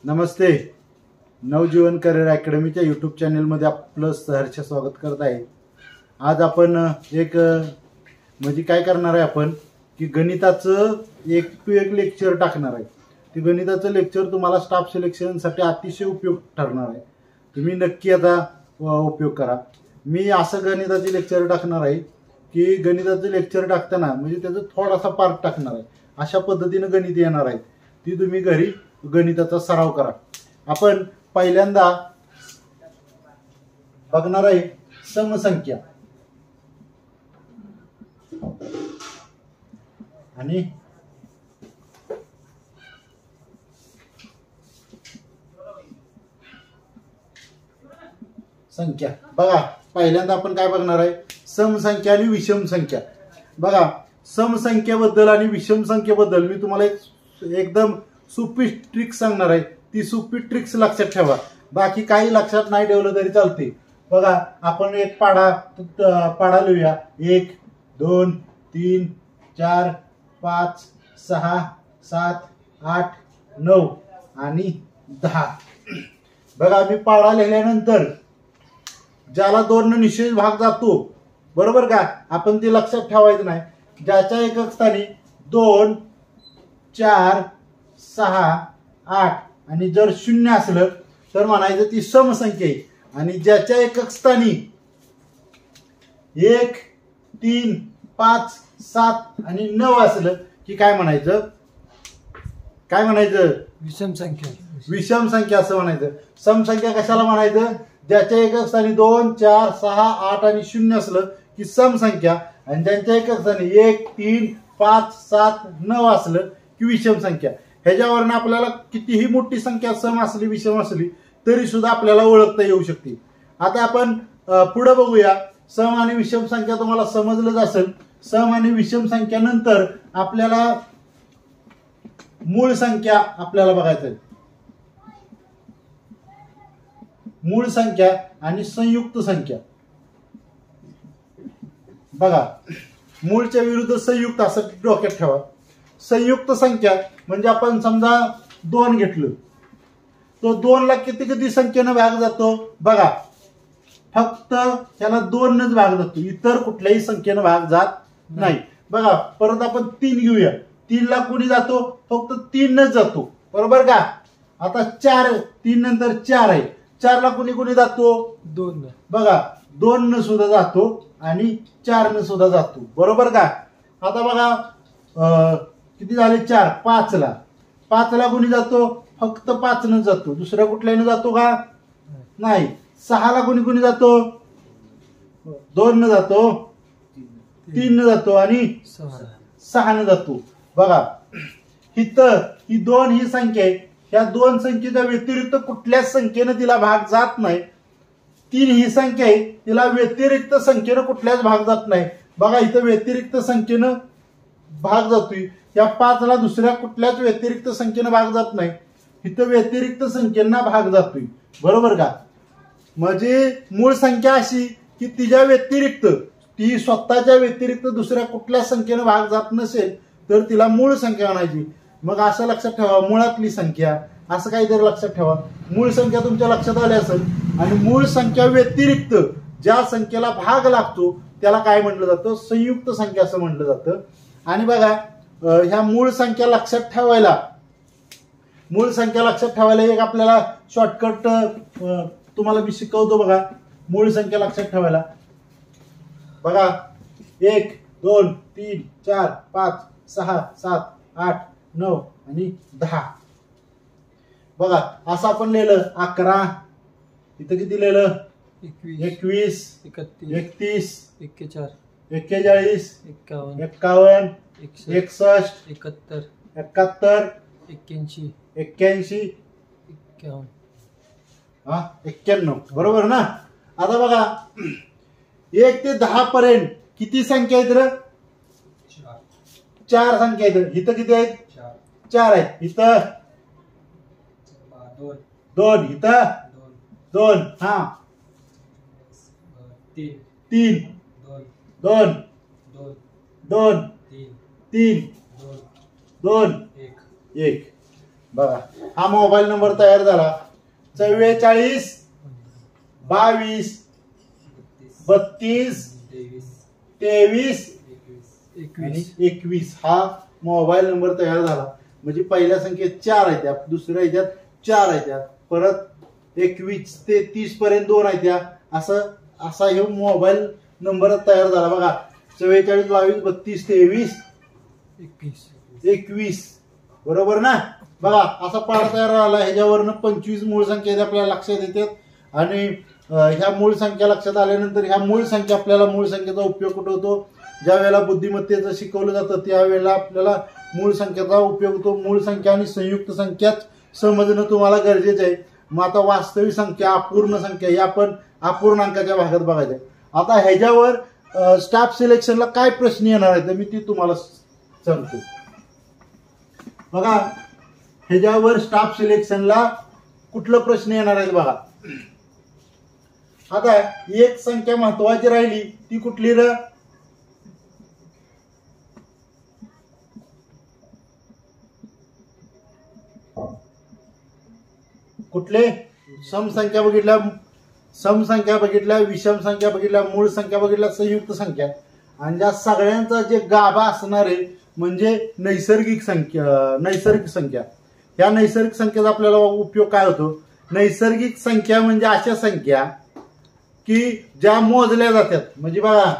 नमस्ते. नवजीवन career अकॅडमीच्या YouTube चॅनलमध्ये आपलं सहर्ष स्वागत करत आहे. आज आपण एक म्हणजे काय करणार आहे आपण की गणिताचं एक टू एक लेक्चर टाकणार आहे. ते गणिताचं लेक्चर तुम्हाला स्टाफ सिलेक्शनसाठी अतिशय उपयुक्त ठरणार आहे. तुम्ही नक्की आता उपयोग करा. मी असं गणिताचे लेक्चर टाकणार आहे की गणिताचं लेक्चर टाकताना म्हणजे त्याचा थोडासा पार्ट टाकणार आहे. अशा पद्धतीनं गणित येणार आहे. ती तुम्ही घरी गणिताचा सराव करा. आपण पहिल्यांदा बघणार आहे समसंख्या आणि संख्या. बघा पहिल्यांदा आपण काय बघणार आहे समसंख्या आणि विषम संख्या. बघा समसंख्येबद्दल आणि विषम संख्येबद्दल मी तुम्हाला एकदम सोपी ट्रिक्स सांगणार आहे. ती सोपी ट्रिक्स लक्षात ठेवा. बाकी काही लक्षात नाही ठेवलं तरी चालते. बघा आपण एक पाडा लिहूया. 1 2 3 4 5 6 7 8 9 आणि 10. बघा मी पाडा लिहिल्यानंतर ज्याला 2 ने निशेष भाग जातो बरोबर का, आपण ते लक्षात ठेवायचं नाही. ज्याच्या एकक स्थानी 2 4 6 8 आणि जर 0 असलं तर म्हणायचं ती समसंख्या आहे. आणि ज्याच्या एकक स्थानी 1 3 5 7 आणि 9 असलं की काय म्हणायचं, काय म्हणायचं, विषम संख्या. विषम संख्या असं म्हणायचं. समसंख्या कशाला म्हणायचं, ज्याच्या एकक स्थानी 2 4 6 8 आणि 0 असलं की समसंख्या. आणि ज्यांच्या एकक स्थानी 1 3 5 7 9 असलं की विषम संख्या. ह्याच्यावरनं आपल्याला कितीही मोठी संख्या सम असली विषम असली तरी सुद्धा आपल्याला ओळखता येऊ शकते. आता आपण पुढे बघूया. सम आणि विषम संख्या तुम्हाला समजलंच असेल. सम आणि विषम संख्या नंतर आपल्याला मूळ संख्या आपल्याला बघायचं आहे. मूळ संख्या आणि संयुक्त संख्या. बघा मूळच्या विरुद्ध संयुक्त असं डोक्यात ठेवा. संयुक्त संख्या म्हणजे आपण समजा 2 घेतलं तो 2 ला किती किती संख्येनं भाग जातो. बघा फक्त त्याला 2 नच भाग जातो, इतर कुठल्याही संख्येनं भाग जात नाही. बघा परत आपण 3 घेऊया. 3 ला कोणी जातो, फक्त 3 नच जातो बरोबर का. आता 4 3 नंतर 4 आहे. 4 ला कोणी कोणी जातो, 2. बघा 2 न सुद्धा जातो आणि 4 न सुद्धा जातो बरोबर का. आता बघा किती झाले 4 5 ला 5 ला कोणी जातो, फक्त 5 न जातो, दुसऱ्या कुठल्याने जातो का नाही. 6 ला कोणी कोणी जातो, 2 न जातो, 3 न जातो आणि 6 न जातो. बघा इथं ही 2 ही संख्या आहे. या 2 संख्येच्या व्यतिरिक्त कुठल्याच संख्येनं तिला भाग जात नाही. 3 ही संख्या आहे, तिला व्यतिरिक्त संख्येनं कुठल्याच भाग जात नाही. बघा इथं व्यतिरिक्त संख्येनं भाग जातोय. या 5 ला दुसऱ्या कुठल्याच व्यतिरिक्त संख्येनं भाग जात नाही. इथं व्यतिरिक्त संख्येना भाग जातोय बरोबर का. म्हणजे मूळ संख्या अशी की तिच्या व्यतिरिक्त, ती स्वतःच्या व्यतिरिक्त दुसऱ्या कुठल्या संख्येनं भाग जात नसेल तर तिला मूळ संख्या म्हणायची. मग असं लक्षात ठेवा मुळातली संख्या असं काहीतरी लक्षात ठेवा. मूळ संख्या तुमच्या लक्षात आली असेल. आणि मूळ संख्या व्यतिरिक्त ज्या संख्येला भाग लागतो त्याला काय म्हटलं जातं, संयुक्त संख्या असं म्हटलं जातं. आणि बघा ह्या मूळ संख्या लक्षात ठेवायला, मूळ संख्या लक्षात ठेवायला एक आपल्याला शॉर्टकट तुम्हाला मी शिकवतो. बघा मूळ संख्या लक्षात ठेवायला बघा 1 2 3 4 5 6 7 8 9 आणि 10. बघा असं आपण लिहिलं 11. इथं किती लिहिलं 21 31 41 41 51 61 71 81 81 बरोबर ना. आता बघा 1 ते 10 पर्यंत किती संख्या आहेत रे, 4 संख्या आहेत. इथं किती आहेत, 4 आहेत. इथं 2 इथं 2 हा 3 2 2 3 2 1. बघा हा मोबाईल नंबर तयार झाला 44 22 32 23 आणि 21 हा मोबाईल नंबर तयार झाला. म्हणजे पहिल्या संख्येत 4 आहेत त्या, दुसऱ्या ह्याच्यात 4 आहेत त्या, परत 21 ते 30 पर्यंत 2 आहेत त्या, असा हे मोबाईल नंबर तयार झाला. बघा 44 22 32 23 21 बरोबर ना. बघा असा पाढा तयार झाला. ह्याच्यावरनं 25 मूळ संख्या आपल्याला लक्षात येतात आणि ह्या मूळ संख्या लक्षात आल्यानंतर ह्या मूळ संख्या आपल्याला मूळ संख्येचा उपयोग कुठं होतो, ज्या वेळेला बुद्धिमत्तेचं शिकवलं जातं त्यावेळेला आपल्याला मूळ संख्येचा उपयोग होतो. मूळ संख्या आणि संयुक्त संख्याच समजणं तुम्हाला गरजेचं आहे. मग आता वास्तविक संख्या अपूर्ण संख्या या आपण अपूर्णांकाच्या भागात बघायचं. आता ह्याच्यावर स्टाफ सिलेक्शनला काय प्रश्न येणार आहे तर मी ती तुम्हाला सांगतो. बघा ह्याच्यावर स्टाफ सिलेक्शनला कुठलं प्रश्न येणार आहे बघा. आता एक संख्या महत्वाची राहिली ती कुठली र, कुठले समसंख्या बघितल्या, विषम संख्या बघितल्या, मूळ संख्या बघितल्या, संयुक्त संख्या आणि ज्या सगळ्यांचा जे गाभा असणार आहे म्हणजे नैसर्गिक संख्या. ह्या नैसर्गिक संख्येचा आपल्याला उपयोग काय होतो. नैसर्गिक संख्या म्हणजे अशा संख्या की ज्या मोजल्या जातात. म्हणजे बघा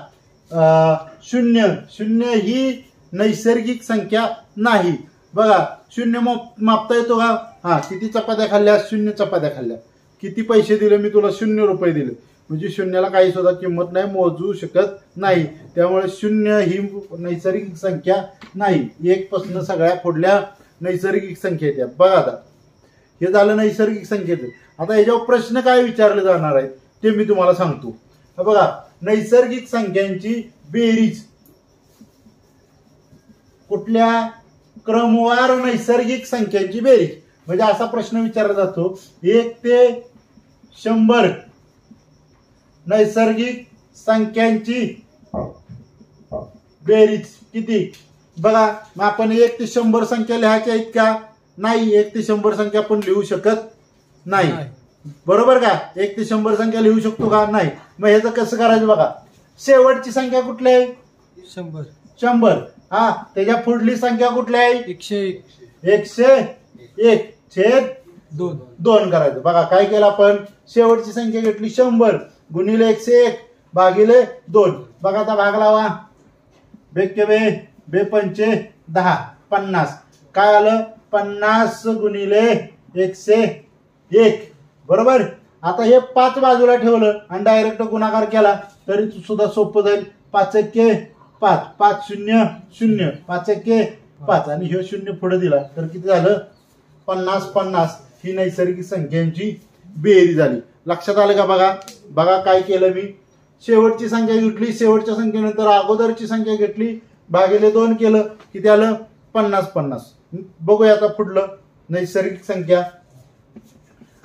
शून्य ही नैसर्गिक संख्या नाही. बघा शून्य मापता येतो का. हा किती चपात्या खाल्ल्या, 0 चपात्या खाल्ल्या. किती पैसे दिले, मी तुला 0 रुपये दिले. म्हणजे शून्याला काही सुद्धा किंमत नाही, मोजू शकत नाही. त्यामुळे 0 ही नैसर्गिक संख्या नाही. 1 पासून सगळ्या पुढल्या नैसर्गिक संख्या येत्या. बघा आता हे झालं नैसर्गिक संख्येचं. आता याच्यावर प्रश्न काय विचारले जाणार आहेत ते मी तुम्हाला सांगतो. बघा नैसर्गिक संख्यांची बेरीज कुठल्या, क्रमवार नैसर्गिक संख्यांची बेरीज. म्हणजे असा प्रश्न विचारला जातो 1 ते 100 नैसर्गिक संख्यांची बेरीज किती. बघा मग आपण 1 ते 100 संख्या लिहायच्या आहेत का, नाही. 1 ते 100 संख्या आपण लिहू शकत नाही, बरोबर का. 1 ते 100 संख्या लिहू शकतो का, नाही. मग ह्याचं कसं करायचं बघा. शेवटची संख्या कुठली आहे, 100. हा त्याच्या पुढली संख्या कुठली आहे, 101 छेद 2 करायचं. बघा काय केलं आपण, शेवटची संख्या घेतली 100 गुणिले 101 भागिले 2. बघा आता भाग लावा. बेके बे पंचे 10 50. काय आलं 50 गुणिले 101 बरोबर. आता हे 5 बाजूला ठेवलं आणि डायरेक्ट गुणाकार केला तरी सुद्धा सोपं जाईल. 5 एके 5, 5 शून्य 0, 5 एके 5 आणि हे 0 पुढे दिला तर किती झालं 50. ही नैसर्गिक संख्यांची बेरीज झाली. लक्षात आलं का. बघा काय केलं मी, शेवटची संख्या घेतली, शेवटच्या संख्येनंतर अगोदरची संख्या घेतली, भागिले 2 केलं, किती आलं 50. बघूया आता पुढलं नैसर्गिक संख्या.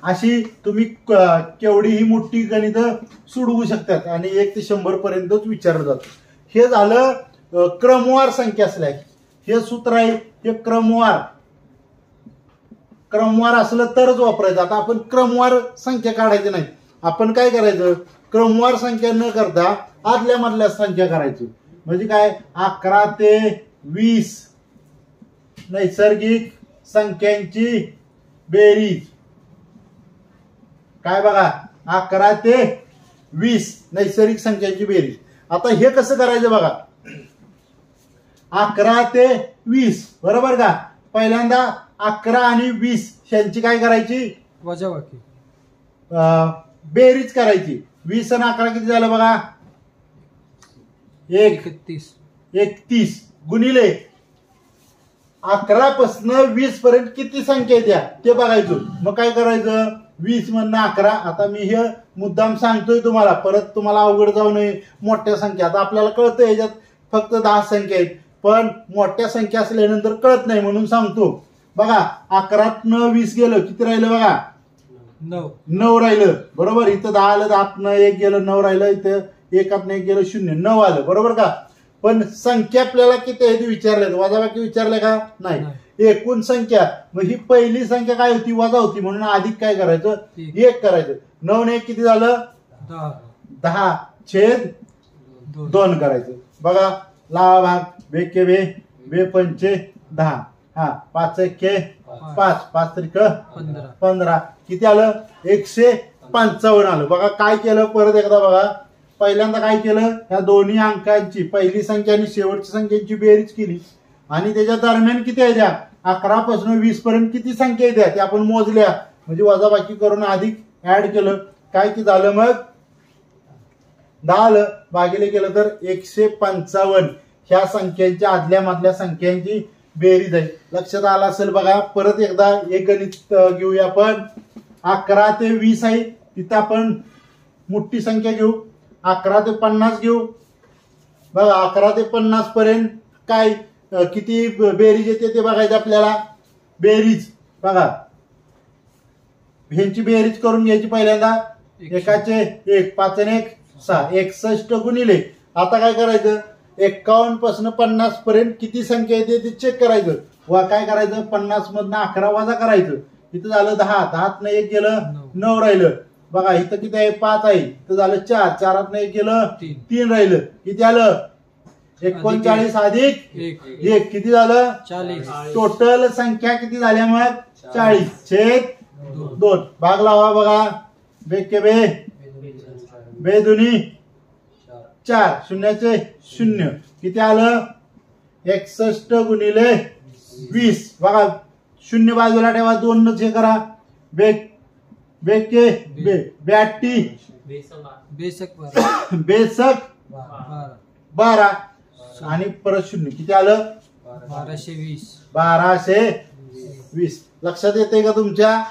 अशी तुम्ही केवढीही मोठी गणित सोडवू शकतात आणि 1 ते 100 पर्यंतच विचारलं जातं. हे झालं क्रमवार संख्या असल्या. हे सूत्र आहे हे क्रमवार असलं तरच वापरायचं. आता आपण क्रमवार संख्या काढायची नाही. आपण काय करायचं, क्रमवार संख्या न करता आदल्या मधल्या संख्या करायची. म्हणजे काय 11 ते 20 नैसर्गिक संख्यांची बेरीज. काय बघा 11 ते 20 नैसर्गिक संख्यांची बेरीज. आता हे कसं करायचं बघा. 11 ते 20 बरोबर का. पहिल्यांदा 11 आणि 20 यांची काय करायची, वजाबाकी बेरीज करायची. 20 आणि 11 किती झालं बघा 31 गुणिले 11 पासून 20 पर्यंत किती संख्या द्या ते बघायचं. मग काय करायचं 20 मधनं 11. आता मी हे मुद्दाम सांगतोय तुम्हाला, परत तुम्हाला अवघड जाऊ नये. मोठ्या संख्या आता आपल्याला कळतं याच्यात फक्त 10 संख्या आहेत, पण मोठ्या संख्या असल्यानंतर कळत नाही म्हणून सांगतो. बघा 11 न 20 गेलं किती राहिलं बघा 9 राहिलं बरोबर. इथं 10 आलं, 10 न 1 गेलं 9 राहिलं. इथं 1 न 1 गेलं 0 9 आलं बरोबर का. पण संख्या आपल्याला किती आहे ते विचारले, वजाबाकी विचारले का नाही. एकूण संख्या, मग ही पहिली संख्या काय होती, वजा होती, म्हणून अधिक काय करायचं, 1 करायचं. 9 ने 1 किती झालं, 10 छेद 2 करायचं. बघा लावा भाग, बेके बे, बे पंचे 10, हा 5 एके 5, 5 त्रिक 15, किती आलं, 155 आलं. बघा काय केलं, परत एकदा बघा. पहिल्यांदा काय केलं, ह्या दोन्ही अंकांची पहिली संख्या आणि शेवटची संख्येची बेरीज केली आणि त्याच्या दरम्यान किती आहे त्या 11 पासून 20 पर्यंत किती संख्या आहे त्या आपण मोजल्या, म्हणजे वजाबाकी करून अधिक ऍड केलं. काय की झालं, मग 10 आलं, भागिले केलं तर 155 ह्या संख्यांच्या आदल्या मधल्या संख्यांची बेरीज आहे. लक्षात आलं असेल बघा. परत एकदा एक गणित घेऊया आपण. 11 ते 20 आहे, तिथं आपण मोठी संख्या घेऊ, 11 ते 50 घेऊ. बघा 11 ते 50 पर्यंत काय किती बेरीज येते ते बघायचं आपल्याला. बेरीज बघा, ह्यांची बेरीज करून घ्यायची. पहिल्यांदा एकाचे 1, 5 आणि 1 6, 61 गुणिले. आता काय करायचं, 51 पासून 50 पर्यंत किती संख्या येते ते चेक करायचं. वा काय करायचं, 50 मधनं 11 वजा करायचं. इथं झालं 10, 10 1 गेलं 9 राहिलं. बघा इथं किती आहे, 5 आहे, इथं झालं 4, 4 1 गेलं 3 राहिलं. किती आलं, 39 अधिक 1 किती झालं, 40. टोटल संख्या किती झाल्या मग 40 छेद 2. भाग लावा बघा. बेके बे, बे दुनी 4, शून्याचे 0 किती आलं, 61 गुणिले 20. बघा 0 बाजूला ठेवा, 2 हे करा. बेके बे, 82 बेसक 12 आणि परत 0 किती आलं, 1220. लक्षात येते का तुमच्या,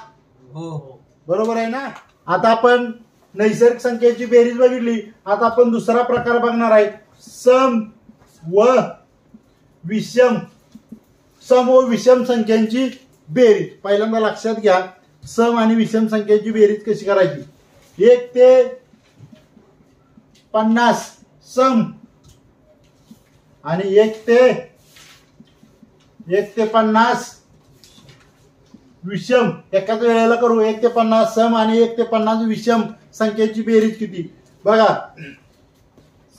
हो बरोबर आहे ना. आता आपण नैसर्गिक संख्येची बेरीज बघितली. आता आपण दुसरा प्रकार बघणार आहे, सम व विषम. सम व विषम संख्यांची बेरीज. पहिल्यांदा लक्षात घ्या, सम आणि विषम संख्येची बेरीज कशी करायची. 1 ते 50 सम आणि 1 ते 50 विषम. एकाच वेळेला करू. 1 ते 50 सम आणि 1 ते 50 विषम संख्येची बेरीज किती. बघा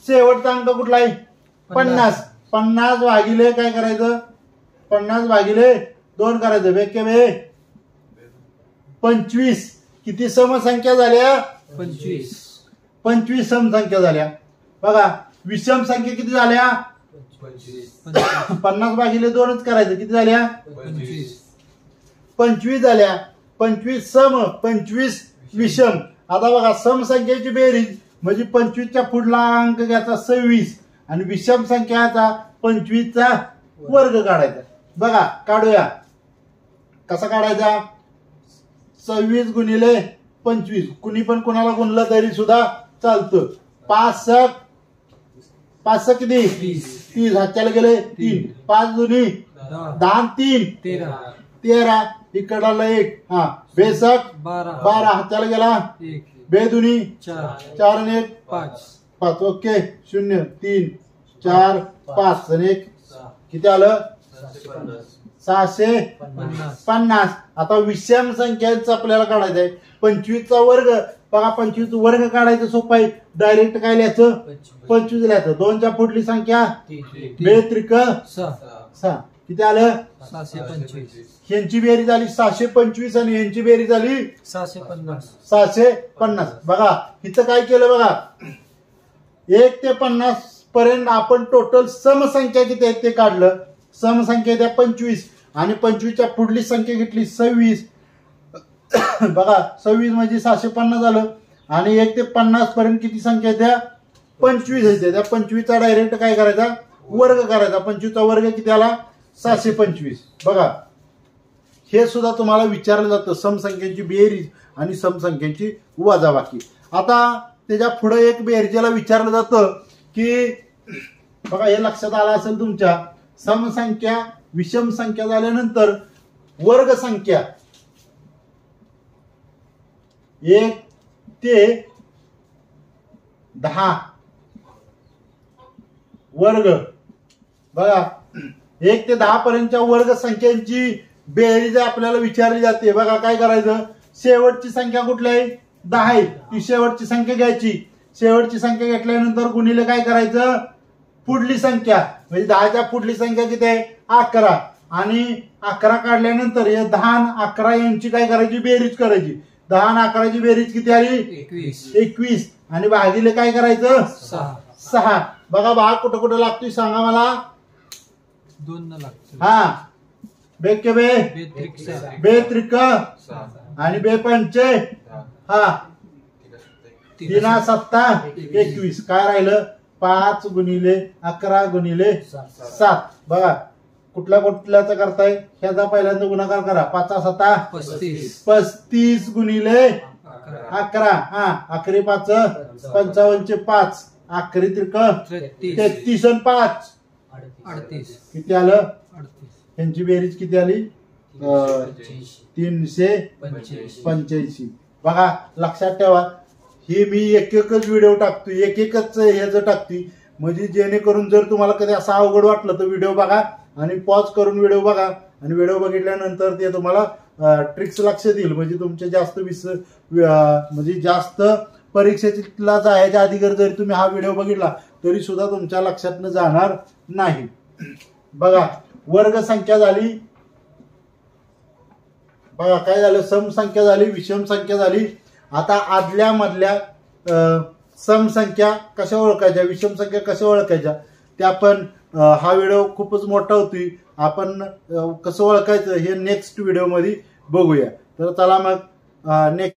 शेवटचा अंक कुठला आहे, 50. 50 भागिले काय करायचं, 50 भागिले 2 करायचं. बेके बे 25. किती समसंख्या झाल्या, 25 समसंख्या झाल्या. बघा विषम संख्या किती झाल्या, 50 भागिले 2च करायचं. किती झाल्या, 25 झाल्या. 25 सम 25 विषम. आता बघा सम संख्येची बेरीज म्हणजे 25च्या पुढला अंक घ्यायचा 26 आणि विषम संख्याचा 25चा वर्ग काढायचा. बघा काढूया, कसा काढायचा, 26 गुणिले 25. कुणी पण कुणाला गुणलं तरी सुद्धा चालतं. 5 किती, 30. हातच्याला गेले 3, 5 दुनी 10, 3 13. इकडला 1, हा बेसक 12. हाताला गेला बेदुनी 4 आणि 1 5. ओके 0 3 4 5 आणि 1 किती आलं, 650. आता विषम संख्यांचं आपल्याला काढायचं आहे. 25चा वर्ग. बघा 25 वर्ग काढायचं सोपं आहे. डायरेक्ट काय लिहायचं, 25 लिहायचं. 2च्या पुढली संख्या बेत्रिक 6. किती आलं, 625. ह्यांची बेरीज झाली 625 आणि ह्यांची बेरीज झाली 650. बघा इथं काय केलं बघा, 1 ते 50 पर्यंत आपण टोटल समसंख्या किती आहेत ते काढलं. समसंख्या त्या 25 आणि 25च्या पुढली संख्या घेतली 26. बघा 26 म्हणजे 650 झालं. आणि 1 ते 50 पर्यंत किती संख्या त्या 25 आहे. त्या 25चा डायरेक्ट काय करायचा, वर्ग करायचा. 25चा वर्ग किती आला, 625. बघा हे सुद्धा तुम्हाला विचारलं जातं, समसंख्यांची बेरीज आणि समसंख्यांची वजाबाकी. आता त्याच्या पुढे एक बेरजेला विचारलं जातं की, बघा हे लक्षात आलं असेल तुमच्या, समसंख्या विषम संख्या झाल्यानंतर वर्ग संख्या 1 ते 10 वर्ग. बघा 1 ते 10 पर्यंतच्या वर्ग संख्यांची बेरीज आपल्याला विचारली जाते. बघा काय करायचं, शेवटची संख्या कुठली आहे, 10 आहे, ती शेवटची संख्या घ्यायची. शेवटची संख्या घेतल्यानंतर गुणिले काय करायचं, पुढली संख्या, म्हणजे 10च्या पुढली संख्या किती आहे, 11. आणि 11 काढल्यानंतर हे 10 आणि 11 यांची काय करायची, बेरीज करायची. 10 आणि 11ची बेरीज किती आली, 21. आणि भागिले काय करायचं, 6. बघा भाग कुठं कुठं लागतोय सांगा मला. 2 न लागतो. हा, बे के बे, बे त्रिक आणि बे पंचे, हा 3 7 21. काय राहिलं, 5 गुणिले 11 गुणिले 7. बघा कुठल्या कुठल्याचा करताय, ह्याचा पहिल्यांदा गुणाकार करा. 5 7 35 गुणिले 11. हा, 11 5 55 5, 11 त्रिक 33 आणि 5 38. किती आलं, 38. यांची बेरीज किती आली, 385. बघा लक्षात ठेवा, हे मी एक एकच व्हिडिओ टाकतोय, एक एकच ह्याचं टाकतोय, म्हणजे जेणेकरून जर तुम्हाला कधी असं अवघड वाटलं तर व्हिडिओ बघा आणि पॉज करून व्हिडिओ बघा, आणि व्हिडिओ बघितल्यानंतर ते तुम्हाला ट्रिक्स लक्ष देईल. म्हणजे तुमच्या जास्त म्हणजे जास्त परीक्षेला जायच्या आधी जरी तुम्ही हा व्हिडिओ बघितला तरी सुद्धा तुमच्या लक्षात जाणार नाही. बघा वर्ग संख्या झाली, बघा काय झालं, सम संख्या झाली, विषम संख्या झाली. आता आदल्या मधल्या सम संख्या कशा ओळखायच्या, विषम संख्या कशा ओळखायच्या, ते आपण हा व्हिडिओ खूपच मोठा होतोय, आपण कसं ओळखायचं हे नेक्स्ट व्हिडिओ मध्ये बघूया. तर चला मग नेक्स्ट